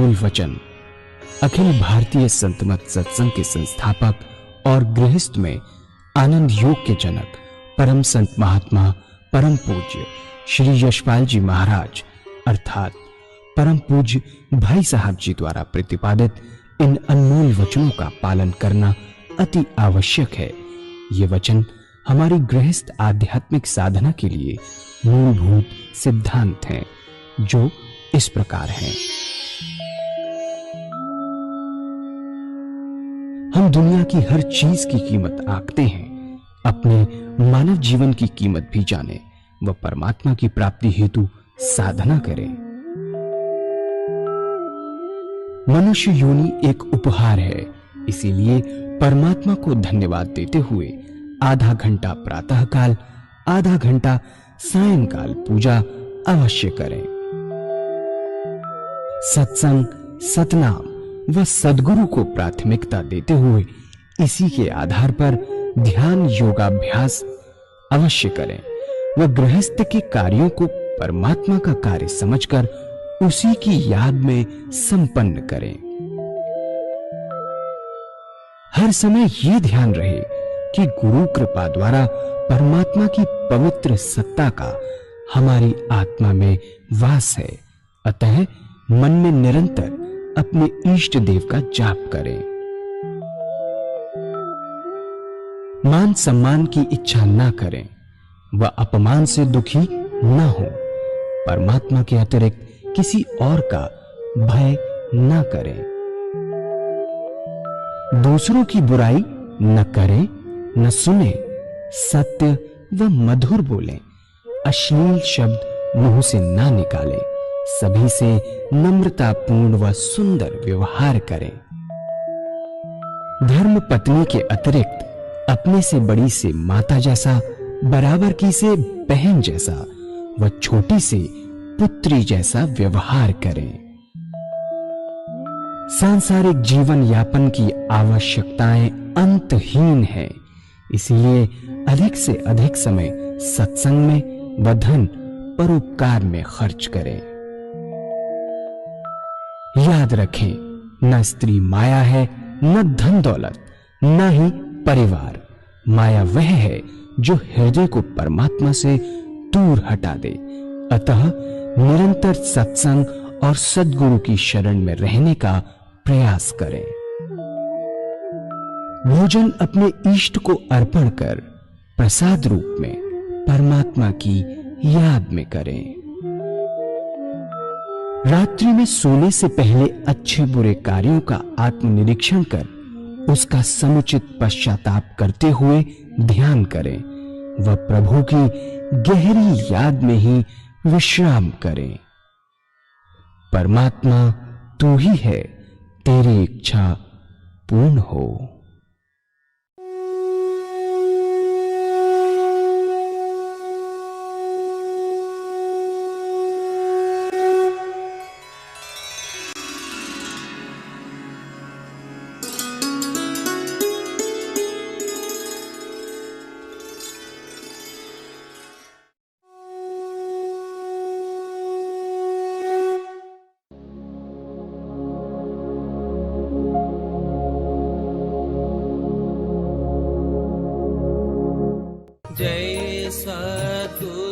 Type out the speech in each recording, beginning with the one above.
अनमोल वचन अखिल भारतीय संत मत सत्संग के संस्थापक और गृहस्थ में आनंद योग के जनक परम संत महात्मा परम पूज्य श्री यशपाल जी महाराज अर्थात परम पूज्य भाई साहब जी द्वारा प्रतिपादित इन अनमोल वचनों का पालन करना अति आवश्यक है। ये वचन हमारी गृहस्थ आध्यात्मिक साधना के लिए मूलभूत सिद्धांत हैं, जो इस प्रकार हैं। हम दुनिया की हर चीज की कीमत आंकते हैं, अपने मानव जीवन की कीमत भी जाने व परमात्मा की प्राप्ति हेतु साधना करें। मनुष्य योनि एक उपहार है, इसीलिए परमात्मा को धन्यवाद देते हुए आधा घंटा प्रातःकाल, आधा घंटा सायंकाल पूजा अवश्य करें। सत्संग, सतनाम व सद्गुरु को प्राथमिकता देते हुए इसी के आधार पर ध्यान योगाभ्यास अवश्य करें व गृहस्थ के कार्यों को परमात्मा का कार्य समझकर उसी की याद में संपन्न करें। हर समय यह ध्यान रहे कि गुरु कृपा द्वारा परमात्मा की पवित्र सत्ता का हमारी आत्मा में वास है, अतः मन में निरंतर अपने इष्ट देव का जाप करें। मान सम्मान की इच्छा ना करें व अपमान से दुखी ना हो। परमात्मा के अतिरिक्त किसी और का भय ना करें। दूसरों की बुराई न करें, न सुने, सत्य व मधुर बोलें, अश्लील शब्द मुंह से ना निकालें, सभी से नम्रतापूर्ण व सुंदर व्यवहार करें। धर्म पत्नी के अतिरिक्त अपने से बड़ी से माता जैसा, बराबर की से बहन जैसा व छोटी से पुत्री जैसा व्यवहार करें। सांसारिक जीवन यापन की आवश्यकताएं अंतहीन है, इसलिए अधिक से अधिक समय सत्संग में व धन परोपकार में खर्च करें। याद रखें, न स्त्री माया है, न धन दौलत, न ही परिवार। माया वह है जो हृदय को परमात्मा से दूर हटा दे। अतः निरंतर सत्संग और सद्गुरु की शरण में रहने का प्रयास करें। भोजन अपने इष्ट को अर्पण कर प्रसाद रूप में परमात्मा की याद में करें। रात्रि में सोने से पहले अच्छे बुरे कार्यों का आत्मनिरीक्षण कर उसका समुचित पश्चाताप करते हुए ध्यान करें व प्रभु की गहरी याद में ही विश्राम करें। परमात्मा तू ही है, तेरी इच्छा पूर्ण हो। जय सद्गुरुदेव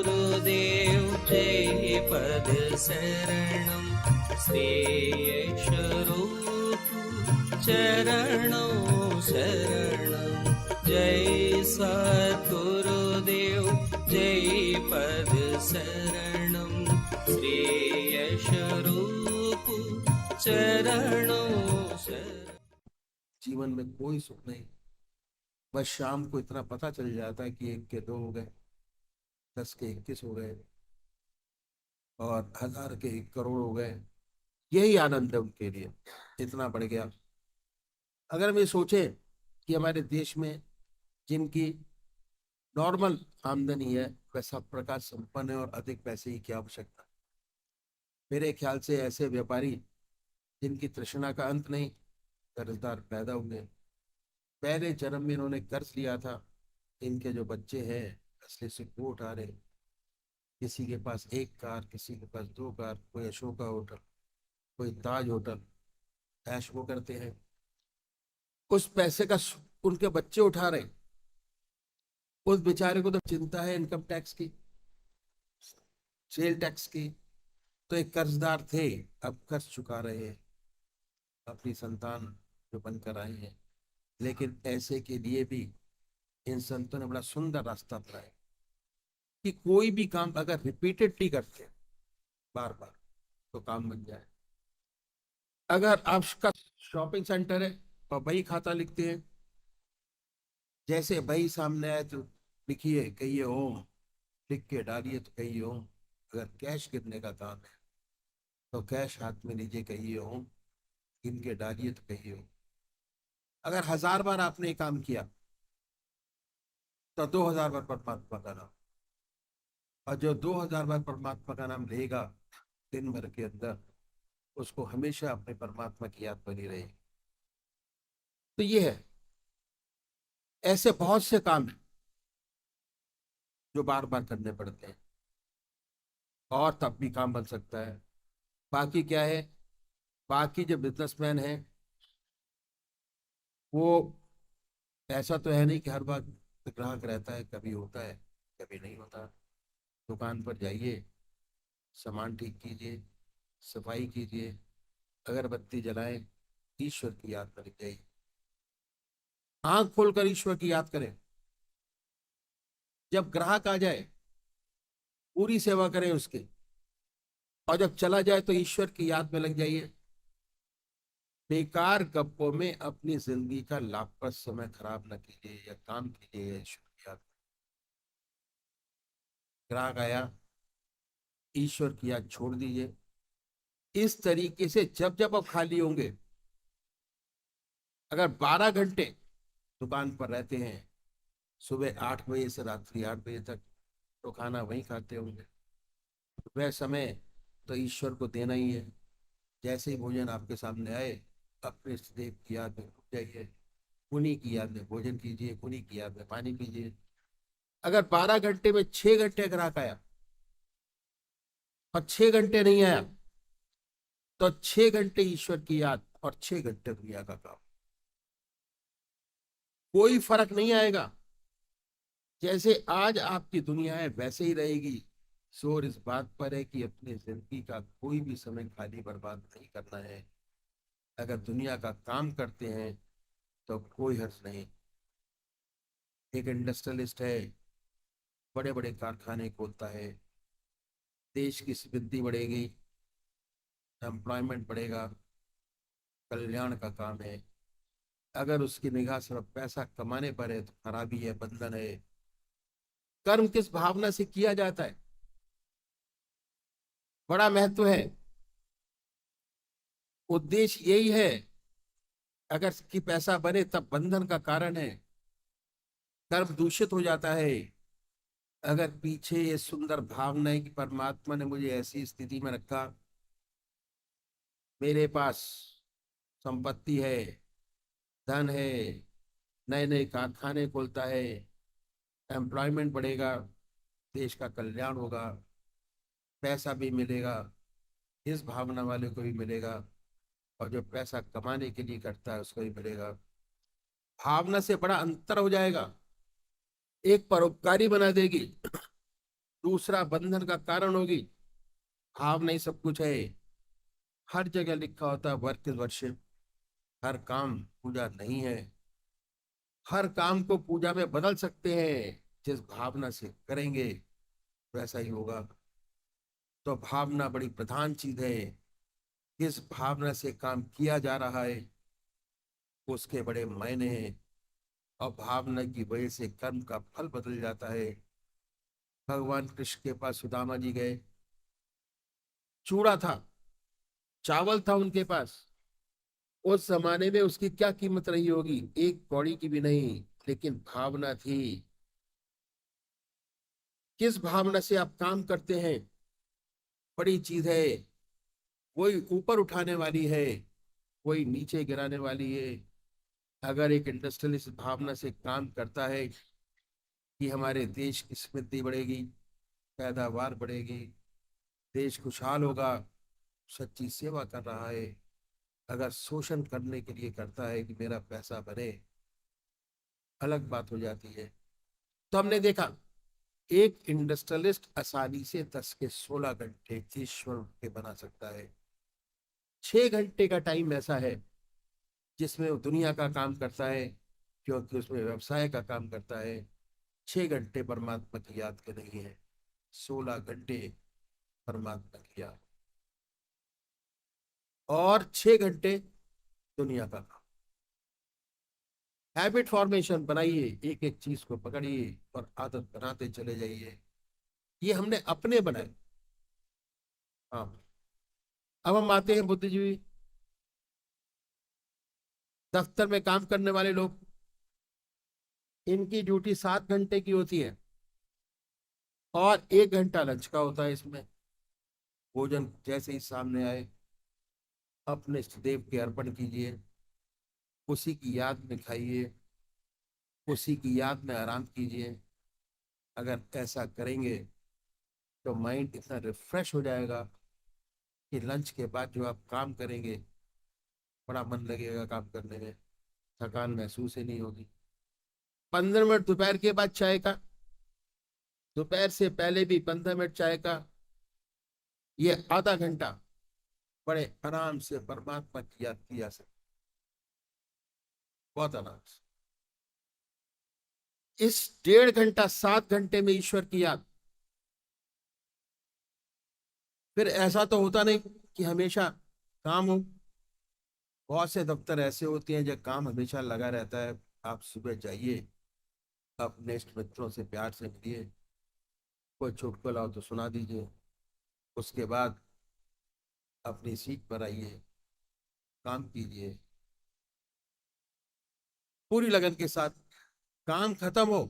जय पद शरणम श्री स्वरूप चरणों शरणम। जय सद्गुरुदेव जय पद शरणम श्री स्वरूप चरणों शरणम। जीवन में कोई सुख नहीं, बस शाम को इतना पता चल जाता है कि 1 के 2 हो गए, 10 के 21 हो गए और 1000 के 1 करोड़ हो गए। यही आनंद है उनके लिए, इतना बढ़ गया। अगर हम ये सोचे कि हमारे देश में जिनकी नॉर्मल आमदनी है वैसा प्रकाश संपन्न है और अधिक पैसे की क्या आवश्यकता। मेरे ख्याल से ऐसे व्यापारी जिनकी तृष्णा का अंत नहीं, कर्जदार पैदा हुए। पहले जन्म में इन्होंने कर्ज लिया था, इनके जो बच्चे हैं असली से वो उठा रहे। किसी के पास 1 कार, किसी के पास 2 कार, कोई अशोका होटल। कोई ताज होटल, ऐश वो करते हैं। उस पैसे का उनके बच्चे उठा रहे, उस बेचारे को तो चिंता है इनकम टैक्स की, सेल टैक्स की। तो एक कर्जदार थे, अब कर्ज चुका रहे हैं, अपनी संतान जो बनकर आए हैं। लेकिन ऐसे के लिए भी इन संतों ने बड़ा सुंदर रास्ता अपनाया कि कोई भी काम अगर रिपीटेडली करते हैं, बार बार, तो काम बन जाए। अगर आपका शॉपिंग सेंटर है और बही खाता लिखते हैं, जैसे बही सामने आए तो लिखिए, कहिए ओम, लिख के डालिए तो कहिए ओम। अगर कैश गिरने का काम है तो कैश हाथ में लीजिए, कहिए ओम, गिन के डालिए तो कहिए ओम। अगर 1000 बार आपने ये काम किया तो 2000 बार परमात्मा का नाम। और जो 2000 बार परमात्मा का नाम लेगा दिन भर के अंदर, उसको हमेशा अपने परमात्मा की याद बनी रहेगी। तो ये है, ऐसे बहुत से काम हैं जो बार बार करने पड़ते हैं, और तब भी काम बन सकता है। बाकी क्या है, बाकी जो बिजनेसमैन है, वो ऐसा तो है नहीं कि हर बार ग्राहक रहता है, कभी होता है कभी नहीं होता। दुकान पर जाइए, सामान ठीक कीजिए, सफाई कीजिए, अगरबत्ती जलाएं, ईश्वर की याद करें जाइए, आंख खोलकर ईश्वर की याद करें। जब ग्राहक आ जाए पूरी सेवा करें उसकी, और जब चला जाए तो ईश्वर की याद में लग जाइए। बेकार गप्पों में अपनी जिंदगी का लाभप्रद समय खराब न कीजिए, या काम कीजिए या ईश्वर की याद। ग्राहक आया, ईश्वर की याद छोड़ दीजिए। इस तरीके से जब जब आप खाली होंगे, अगर 12 घंटे दुकान पर रहते हैं, सुबह 8 बजे से रात्रि 8 बजे तक, तो खाना वहीं खाते होंगे, वह समय तो ईश्वर को देना ही है। जैसे ही भोजन आपके सामने आए, अपने इष्ट देव की याद में डूब जाइए, उन्हीं की याद में भोजन कीजिए, उन्हीं की याद में पानी पीजिए। अगर 12 घंटे में 6 घंटे ग्राहक आया और 6 घंटे नहीं आया, तो 6 घंटे ईश्वर की याद और 6 घंटे दुनिया का काम, कोई फर्क नहीं आएगा। जैसे आज आपकी दुनिया है वैसे ही रहेगी। शोर इस बात पर है कि अपनी जिंदगी का कोई भी समय खाली बर्बाद नहीं करना है। अगर दुनिया का काम करते हैं तो कोई हर्ज नहीं। एक इंडस्ट्रियलिस्ट है, बड़े बड़े कारखाने खोलता है, देश की समृद्धि बढ़ेगी, एम्प्लॉयमेंट बढ़ेगा, कल्याण का काम है। अगर उसकी निगाह सिर्फ पैसा कमाने पर है तो खराबी है, बंधन है। कर्म किस भावना से किया जाता है, बड़ा महत्व है। उद्देश्य यही है। अगर कि पैसा बने तब बंधन का कारण है, कर्म दूषित हो जाता है। अगर पीछे ये सुंदर भावना है कि परमात्मा ने मुझे ऐसी स्थिति में रखा, मेरे पास संपत्ति है, धन है, नए नए कारखाने खोलता है, एम्प्लॉयमेंट बढ़ेगा, देश का कल्याण होगा, पैसा भी मिलेगा, इस भावना वाले को भी मिलेगा, और जो पैसा कमाने के लिए करता है उसको भी मिलेगा। भावना से बड़ा अंतर हो जाएगा। एक परोपकारी बना देगी, दूसरा बंधन का कारण होगी। भावना ही सब कुछ है। हर जगह लिखा होता है वर्क इज वर्शिप। हर काम पूजा नहीं है। हर काम को पूजा में बदल सकते हैं, जिस भावना से करेंगे वैसा ही होगा। तो भावना बड़ी प्रधान चीज है। किस भावना से काम किया जा रहा है उसके बड़े मायने हैं, और भावना की वजह से कर्म का फल बदल जाता है। भगवान कृष्ण के पास सुदामा जी गए, चूड़ा था, चावल था उनके पास। उस जमाने में उसकी क्या कीमत रही होगी, एक कौड़ी की भी नहीं, लेकिन भावना थी। किस भावना से आप काम करते हैं बड़ी चीज है। कोई ऊपर उठाने वाली है, कोई नीचे गिराने वाली है। अगर एक इंडस्ट्रियलिस्ट भावना से काम करता है कि हमारे देश की समृद्धि बढ़ेगी, पैदावार बढ़ेगी, देश खुशहाल होगा, सच्ची सेवा कर रहा है, अगर शोषण करने के लिए करता है कि मेरा पैसा बने, अलग बात हो जाती है। तो हमने देखा एक इंडस्ट्रियलिस्ट आसानी से 10 के 16 घंटे ईश्वर के बना सकता है। 6 घंटे का टाइम ऐसा है जिसमें वो दुनिया का काम करता है, क्योंकि उसमें व्यवसाय का काम करता है। 6 घंटे परमात्मा की याद के नहीं है, 16 घंटे परमात्मा की याद, और 6 घंटे दुनिया का काम। हैबिट फॉर्मेशन बनाइए, एक एक चीज को पकड़िए और आदत बनाते चले जाइए। ये हमने अपने बनाए। हाँ, अब हम आते हैं बुद्धिजीवी, दफ्तर में काम करने वाले लोग। इनकी ड्यूटी 7 घंटे की होती है और 1 घंटा लंच का होता है। इसमें भोजन जैसे ही सामने आए अपने इष्ट देव के अर्पण कीजिए, उसी की याद में खाइए, उसी की याद में आराम कीजिए। अगर ऐसा करेंगे तो माइंड इतना रिफ्रेश हो जाएगा कि लंच के बाद जो आप काम करेंगे बड़ा मन लगेगा काम करने में, थकान महसूस ही नहीं होगी। 15 मिनट दोपहर के बाद चाय का, दोपहर से पहले भी 15 मिनट चाय का, ये आधा घंटा बड़े आराम से परमात्मा की याद की जा सकती, बहुत आराम से। इस 1.5 घंटा 7 घंटे में ईश्वर की याद। फिर ऐसा तो होता नहीं कि हमेशा काम हो। बहुत से दफ्तर ऐसे होते हैं जब काम हमेशा लगा रहता है। आप सुबह जाइए, अपने इष्ट मित्रों से प्यार से मिलिए, कोई चुटकुला हो तो सुना दीजिए, उसके बाद अपनी सीट पर आइए, काम कीजिए पूरी लगन के साथ। काम खत्म हो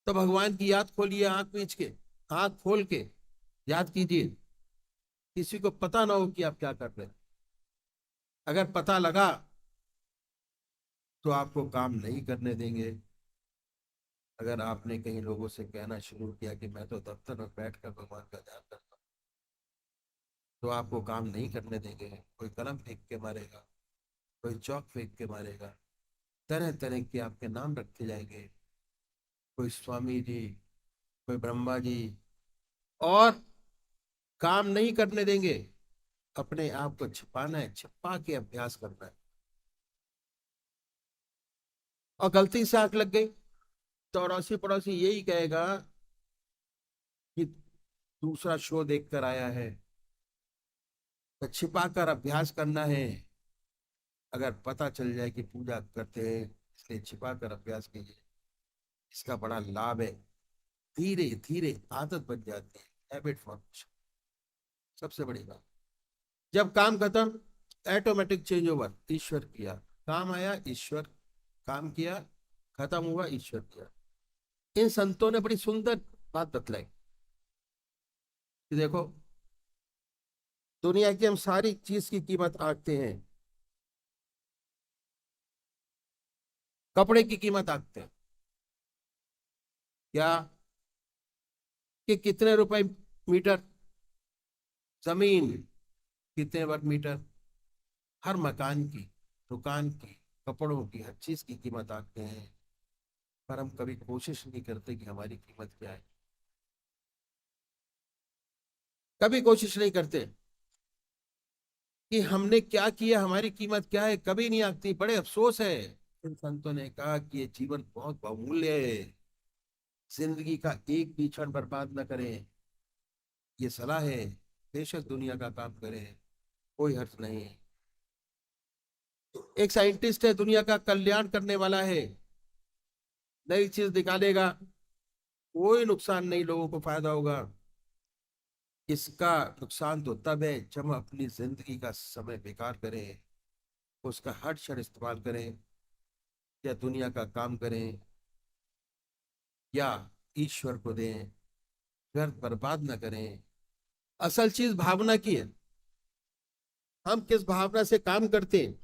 तो भगवान की याद खोलिए, आंख मीच के, आंख खोल के याद कीजिए। किसी को पता ना हो कि आप क्या कर रहे हैं। अगर पता लगा तो आपको काम नहीं करने देंगे। अगर आपने कई लोगों से कहना शुरू किया कि मैं तो दफ्तर में बैठकर भगवान का ध्यान करता हूं, तो आपको काम नहीं करने देंगे। कोई कलम फेंक के मारेगा, कोई चौक फेंक के मारेगा, तरह तरह के आपके नाम रखे जाएंगे, कोई स्वामी जी, कोई ब्रह्मा जी, और काम नहीं करने देंगे। अपने आप को छिपाना है, छिपा के अभ्यास करना है। और गलती से आंख लग गई तो अड़ोसी पड़ोसी यही कहेगा कि दूसरा शो देख कर आया है। तो छिपा कर अभ्यास करना है। अगर पता चल जाए कि पूजा करते हैं इसलिए छिपा कर अभ्यास कीजिए, इसका बड़ा लाभ है। धीरे धीरे आदत बन जाती है, हैबिट फॉर्मेशन सबसे बड़ी बात। जब काम खत्म, ऑटोमेटिक चेंज ओवर, ईश्वर किया, काम आया ईश्वर, काम किया, खत्म हुआ ईश्वर किया। इन संतों ने बड़ी सुंदर बात बतलाई कि देखो, दुनिया की हम सारी चीज की कीमत आंकते हैं, कपड़े की कीमत आंकते हैं क्या, कि कितने रुपए मीटर, जमीन कितने वर्ग मीटर, हर मकान की, दुकान की, कपड़ों की, हर चीज की कीमत आंकते हैं। पर हम कभी कोशिश नहीं करते कि हमारी कीमत क्या है। कभी कोशिश नहीं करते कि हमने क्या किया, हमारी कीमत क्या है, कभी नहीं आती। बड़े अफसोस है। इन संतों ने कहा कि ये जीवन बहुत बहुमूल्य है, जिंदगी का एक भी क्षण बर्बाद न करें। ये सलाह है। बेशक दुनिया का काम करें, कोई हर्ज नहीं। एक साइंटिस्ट है, दुनिया का कल्याण करने वाला है, नई चीज निकालेगा, कोई नुकसान नहीं, लोगों को फायदा होगा। इसका नुकसान तो तब है जब हम अपनी जिंदगी का समय बेकार करें, उसका हर क्षण इस्तेमाल करें, या दुनिया का काम करें या ईश्वर को दें, व्यर्थ बर्बाद न करें। असल चीज भावना की है। हम किस भावना से काम करते हैं।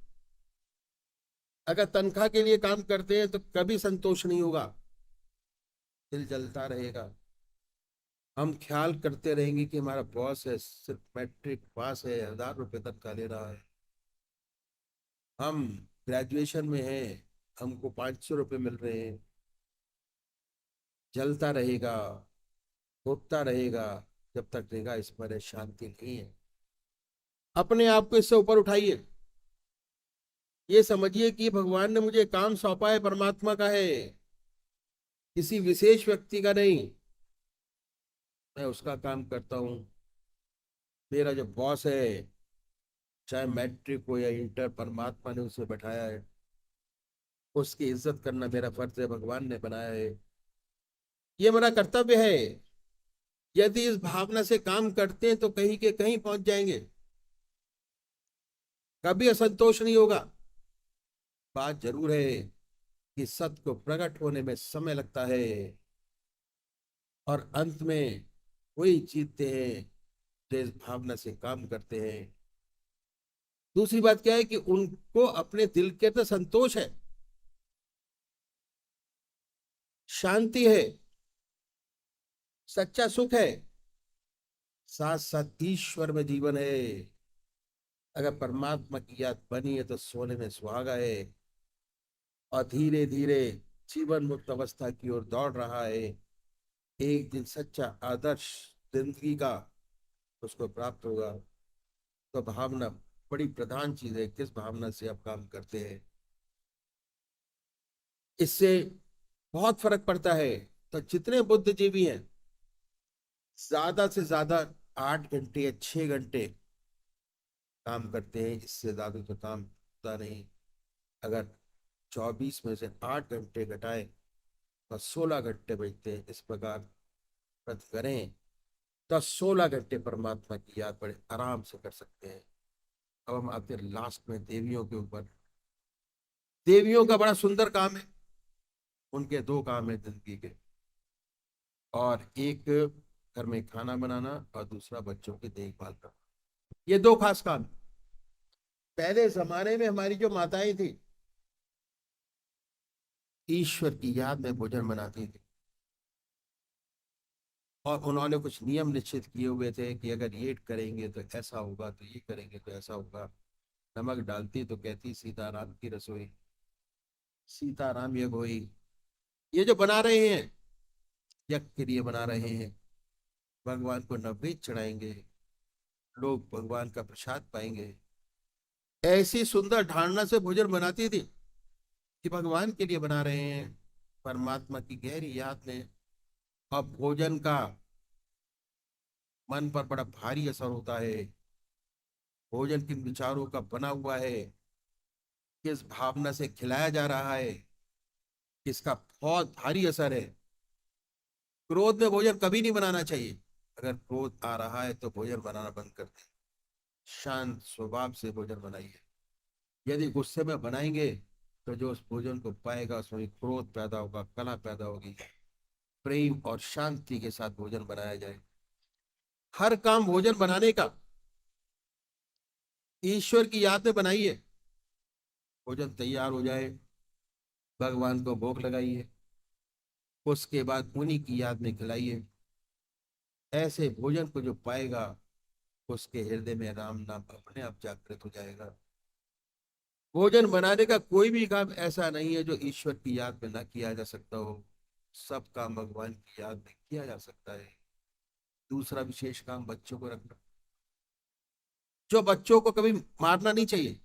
अगर तनख्वाह के लिए काम करते हैं तो कभी संतोष नहीं होगा, दिल जलता रहेगा। हम ख्याल करते रहेंगे कि हमारा बॉस है, सिर्फ मैट्रिक पास है, 1000 रुपये तनख्वाह ले रहा है, हम ग्रेजुएशन में हैं, हमको 500 रुपये मिल रहे हैं, जलता रहेगा, होता रहेगा जब तक रहेगा, इस पर शांति नहीं है। अपने आप को इससे ऊपर उठाइए, ये समझिए कि भगवान ने मुझे काम सौंपा है, परमात्मा का है, किसी विशेष व्यक्ति का नहीं। मैं उसका काम करता हूँ। मेरा जो बॉस है, चाहे मैट्रिक हो या इंटर, परमात्मा ने उसे बैठाया है, उसकी इज्जत करना मेरा फर्ज है, भगवान ने बनाया है, ये मेरा कर्तव्य है। यदि इस भावना से काम करते हैं तो कहीं के कहीं पहुंच जाएंगे, कभी असंतोष नहीं होगा। बात जरूर है कि सत्य को प्रकट होने में समय लगता है, और अंत में वही जीतते हैं जो इस भावना से काम करते हैं। दूसरी बात क्या है कि उनको अपने दिल के अंदर संतोष है, शांति है, सच्चा सुख है, साथ साथ ईश्वर में जीवन है। अगर परमात्मा की याद बनी है तो सोने में सुहागा है, और धीरे धीरे जीवन मुक्त अवस्था की ओर दौड़ रहा है। एक दिन सच्चा आदर्श जिंदगी का उसको प्राप्त होगा। तो भावना बड़ी प्रधान चीज है, किस भावना से आप काम करते हैं, इससे बहुत फर्क पड़ता है। तो जितने बुद्धिजीवी हैं, ज्यादा से ज्यादा 8 घंटे या 6 घंटे काम करते हैं, इससे ज्यादा तो काम होता नहीं। अगर 24 में से 8 घंटे घटाए तो 16 घंटे बचते हैं। इस प्रकार व्रत करें तो 16 घंटे परमात्मा की याद बड़े आराम से कर सकते हैं। अब हम आते हैं लास्ट में देवियों के ऊपर। देवियों का बड़ा सुंदर काम है, उनके 2 काम है जिंदगी के, और एक घर में खाना बनाना और दूसरा बच्चों की देखभाल करना। ये 2 खास काम हैं। पहले जमाने में हमारी जो माताएं थी, ईश्वर की याद में भोजन बनाती थी, और उन्होंने कुछ नियम निश्चित किए हुए थे कि अगर ये करेंगे तो ऐसा होगा, तो ये करेंगे तो ऐसा होगा। नमक डालती तो कहती सीताराम की रसोई, सीताराम यज्ञ होई। ये जो बना रहे हैं, यज्ञ के लिए बना रहे हैं, भगवान को नैवेद्य चढ़ाएंगे, लोग भगवान का प्रसाद पाएंगे। ऐसी सुंदर धारणा से भोजन बनाती थी कि भगवान के लिए बना रहे हैं, परमात्मा की गहरी याद में। अब भोजन का मन पर बड़ा भारी असर होता है। भोजन किन विचारों का बना हुआ है, किस भावना से खिलाया जा रहा है, इसका बहुत भारी असर है। क्रोध में भोजन कभी नहीं बनाना चाहिए। अगर क्रोध आ रहा है तो भोजन बनाना बंद कर दें, शांत स्वभाव से भोजन बनाइए। यदि गुस्से में बनाएंगे तो जो उस भोजन को पाएगा उसमें क्रोध पैदा होगा, कला पैदा होगी। प्रेम और शांति के साथ भोजन बनाया जाए। हर काम भोजन बनाने का ईश्वर की याद में बनाइए। भोजन तैयार हो जाए, भगवान को भोग लगाइए, उसके बाद उन्हीं की याद में खिलाइए। ऐसे भोजन को जो पाएगा उसके हृदय में राम नाम अपने आप जागृत हो जाएगा। भोजन बनाने का कोई भी काम ऐसा नहीं है जो ईश्वर की याद में ना किया जा सकता हो। सब काम भगवान की याद में किया जा सकता है। दूसरा विशेष काम बच्चों को रखना। जो बच्चों को कभी मारना नहीं चाहिए।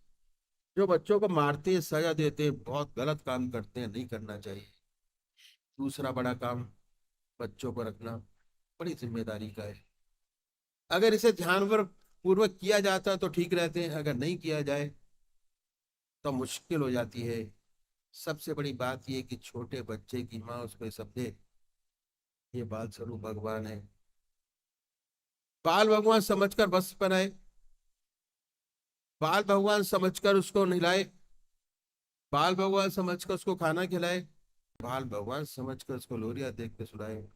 जो बच्चों को मारते हैं, सजा देते हैं, बहुत गलत काम करते हैं, नहीं करना चाहिए। दूसरा बड़ा काम बच्चों को रखना बड़ी जिम्मेदारी का है। अगर इसे ध्यान पूर्वक किया जाता तो ठीक रहते हैं, अगर नहीं किया जाए तो मुश्किल हो जाती है। सबसे बड़ी बात यह कि छोटे बच्चे की माँ उसको समझे ये बाल स्वरूप भगवान है। बाल भगवान समझकर बस पर आए, बाल भगवान समझकर उसको नहलाए, बाल भगवान समझकर उसको खाना खिलाए, बाल भगवान समझकर उसको लोरिया देख के सुनाए।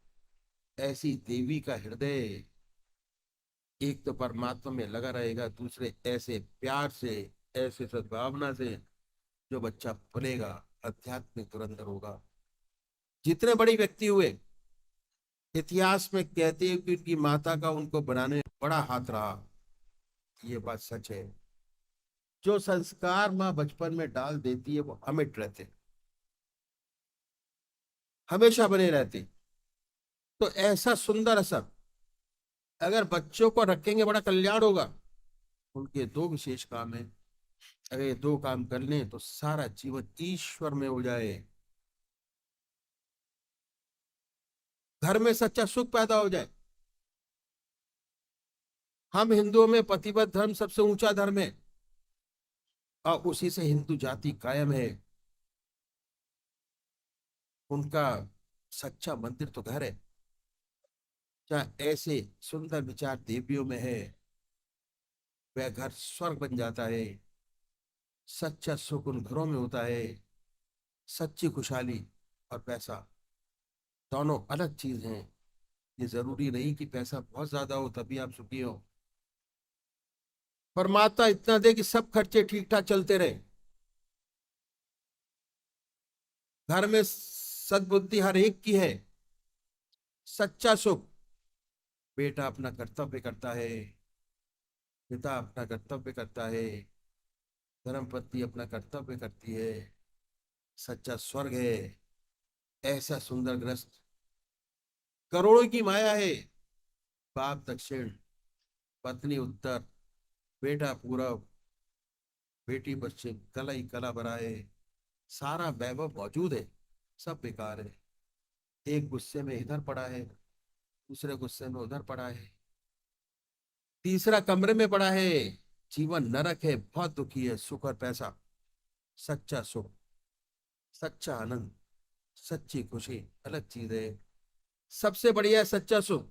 ऐसी देवी का हृदय एक तो परमात्मा में लगा रहेगा, दूसरे ऐसे प्यार से, ऐसे सद्भावना से जो बच्चा फलेगा, आध्यात्मिक धुरंधर होगा। जितने बड़े व्यक्ति हुए, इतिहास में कहते हैं कि उनकी माता का उनको बनाने में बड़ा हाथ रहा। ये बात सच है। जो संस्कार माँ बचपन में डाल देती है वो अमिट रहते, हमेशा बने रहते। तो ऐसा सुंदर असर अगर बच्चों को रखेंगे, बड़ा कल्याण होगा। उनके दो विशेष काम है, अगर ये दो काम कर लें तो सारा जीवन ईश्वर में हो जाए। घर में सच्चा सुख पैदा हो जाए। हम हिंदुओं में पतिव्रत धर्म सबसे ऊंचा धर्म है और उसी से हिंदू जाति कायम है। उनका सच्चा मंदिर तो घर है। चाहे ऐसे सुंदर विचार देवियों में है, वह घर स्वर्ग बन जाता है। सच्चा सुख उन घरों में होता है। सच्ची खुशहाली और पैसा दोनों अलग चीज हैं। ये जरूरी नहीं कि पैसा बहुत ज्यादा हो तभी आप सुखी हो। परमात्मा इतना दे कि सब खर्चे ठीक ठाक चलते रहे। घर में सद्बुद्धि हर एक की है। सच्चा सुख, बेटा अपना कर्तव्य करता है, पिता अपना कर्तव्य करता है, धर्मपत्नी अपना कर्तव्य करती है। सच्चा स्वर्ग है। ऐसा सुंदर ग्रस्त करोड़ों की माया है। बाप दक्षिण, पत्नी उत्तर, बेटा पूरब, बेटी पश्चिम, कला ही कला बनाए। सारा वैभव मौजूद है, सब बेकार है। एक गुस्से में इधर पड़ा है, दूसरे गुस्से में उधर पड़ा है, तीसरा कमरे में पड़ा है। जीवन नरक है, बहुत दुखी है। सुख और पैसा, सच्चा सुख, सच्चा आनंद, सच्ची खुशी अलग चीज है। सबसे बढ़िया है सच्चा सुख।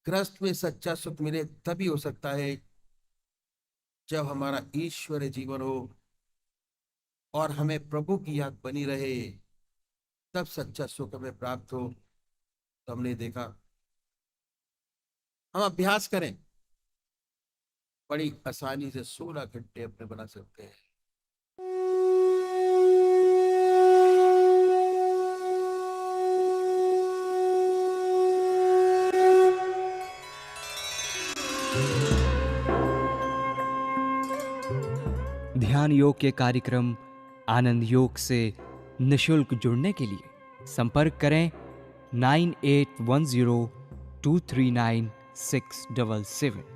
गृहस्थ में सच्चा सुख मिले तभी हो सकता है जब हमारा ईश्वरीय जीवन हो और हमें प्रभु की याद बनी रहे, तब सच्चा सुख हमें प्राप्त हो। तो हमने देखा, हम अभ्यास करें, बड़ी आसानी से 16 घंटे अपने बना सकते हैं। ध्यान योग के कार्यक्रम आनंद योग से निशुल्क जुड़ने के लिए संपर्क करें 9810239677।